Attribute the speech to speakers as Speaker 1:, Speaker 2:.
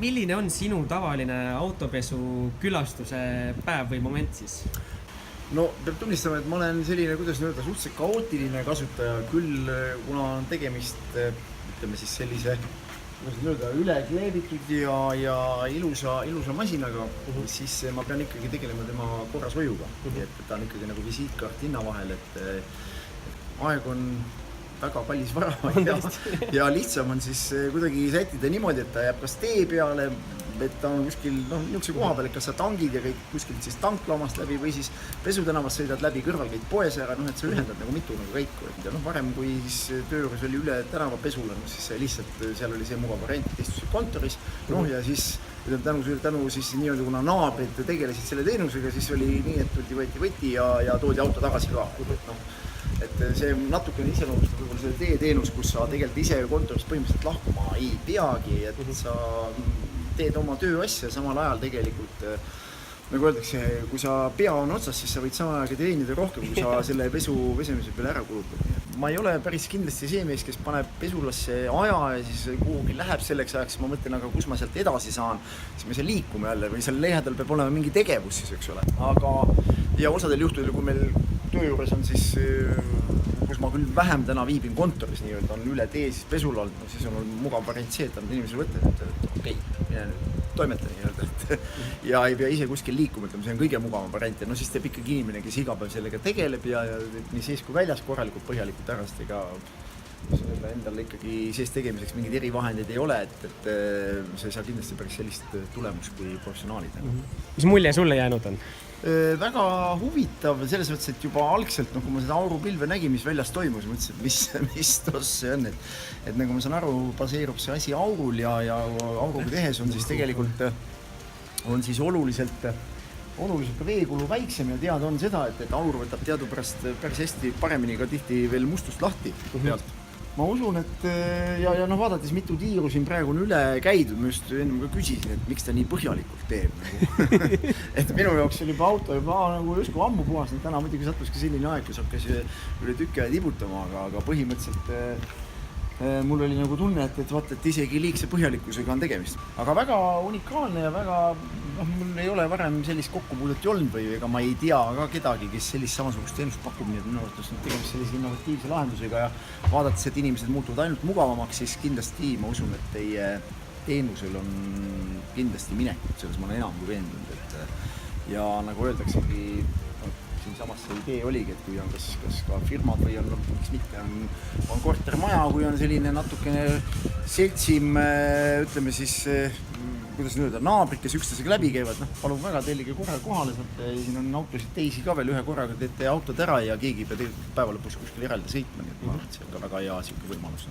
Speaker 1: Milline on sinu tavaline autopesu külastuse päev või moment siis?
Speaker 2: No peab tunnistama, et ma olen selline, kuidas öelda, suhteliselt kaootiline kasutaja, küll kuna on tegemist, ütleme siis sellise, kuidas öelda, üle kleebitud ja ilusa masinaga, siis ma pean ikkagi tegelema tema korrashoiuga. Et ta on ikkagi nagu visiitkaart hinna vahel, et aeg on väga kallis vara ja lihtsam on siis kuidagi sättida niimoodi, et ta jääb kas tee peale, et ta on kuskil niisuguse koha peal, et kas sa tangid ja kõik kuskilt siis tanklaomast läbi või siis pesutänavast sõidad läbi, kõrval käid poes ära, et sa ühendad nagu mitu käiku. Ja varem, kui siis töö juures oli üle tänava pesula, siis lihtsalt seal oli see mugav variant, et istusid kontoris, ja siis tänu siis nii-öelda, kuna naabrid tegelesid selle teenusega, siis oli nii, et võeti ja toodi auto tagasi ka. Et see natukene iseloomustab võib-olla selle teeteenus, kus sa tegelikult ise kontorist põhimõtteliselt lahkuma ei peagi, et sa teed oma tööasja samal ajal tegelikult, nagu öeldakse, kui sa pea on otsas, siis sa võid sama aega teenida rohkem, kui sa selle pesemise peale ära kulutad. Ma ei ole päris kindlasti see mees, kes paneb pesulasse aja ja siis kuhugi läheb selleks ajaks, ma mõtlen, aga kus ma sealt edasi saan, siis me seal liikume jälle või seal lähedal peab olema mingi tegevus siis, eks ole. Ja osadel juhtudel, kui meil töö juures on siis, kus ma küll vähem täna viibin kontoris nii-öelda, on üle tee siis pesul olnud, siis on mugav variant see, et on inimesele võtta, et okei, mine toimeta nii-öelda, ja ei pea ise kuskil liikuma, see on kõige mugavam variant ja siis teeb ikkagi inimene, kes iga päev sellega tegeleb ja nii sees kui väljas korralikult põhjalikult ära, sest ega endal ikkagi sees tegemiseks mingid erivahendeid ei ole, et see ei saa kindlasti päris sellist tulemust kui professionaalid.
Speaker 1: Mis mulje sulle jäänud on?
Speaker 2: Väga huvitav selles mõttes, et juba algselt, kui ma seda aurupilve nägin, mis väljas toimus, mõtlesin, et mis tos see on, et nagu ma saan aru, baseerub see asi aurul ja auruga tehes on siis tegelikult on siis oluliselt ka veekulu väiksem ja teada on seda, et aur võtab teadupärast päris hästi paremini ka tihti veel mustust lahti pealt. Ma usun, et ja vaadates mitu tiiru siin praegu on üle käidud, ma just ennem ka küsisin, et miks ta nii põhjalikult teeb. Et minu jaoks oli juba auto nagu justkui ammu puhas, täna muidugi sattus ka selline aeg, kus hakkas üle tükki aja tibutama, aga põhimõtteliselt mul oli nagu tunne, et vaata, et isegi liigse põhjalikkusega on tegemist. Aga väga unikaalne ja väga, mul ei ole varem sellist kokkupuudet olnud või ega ma ei tea ka kedagi, kes sellist samasugust teenust pakub, nii et minu arvates on tegemist sellise innovatiivse lahendusega ja vaadates, et inimesed muutuvad ainult mugavamaks, siis kindlasti ma usun, et teie teenusel on kindlasti minekut, selles ma olen enam kui veendunud, ja nagu öeldaksegi, siinsamas see idee oligi, et kui on kas ka firmad või on, miks mitte, on kortermaja, kui on selline natukene seltsim, ütleme siis, kuidas öelda, naabrid, kes üksteisega läbi käivad, palun väga, tellige korra kohale, siin on autosid teisi ka veel, ühe korraga teete autod ära ja keegi ei pea päeva lõpus kuskil eraldi sõitma, nii et ma arvan, et see on ka väga hea võimalus.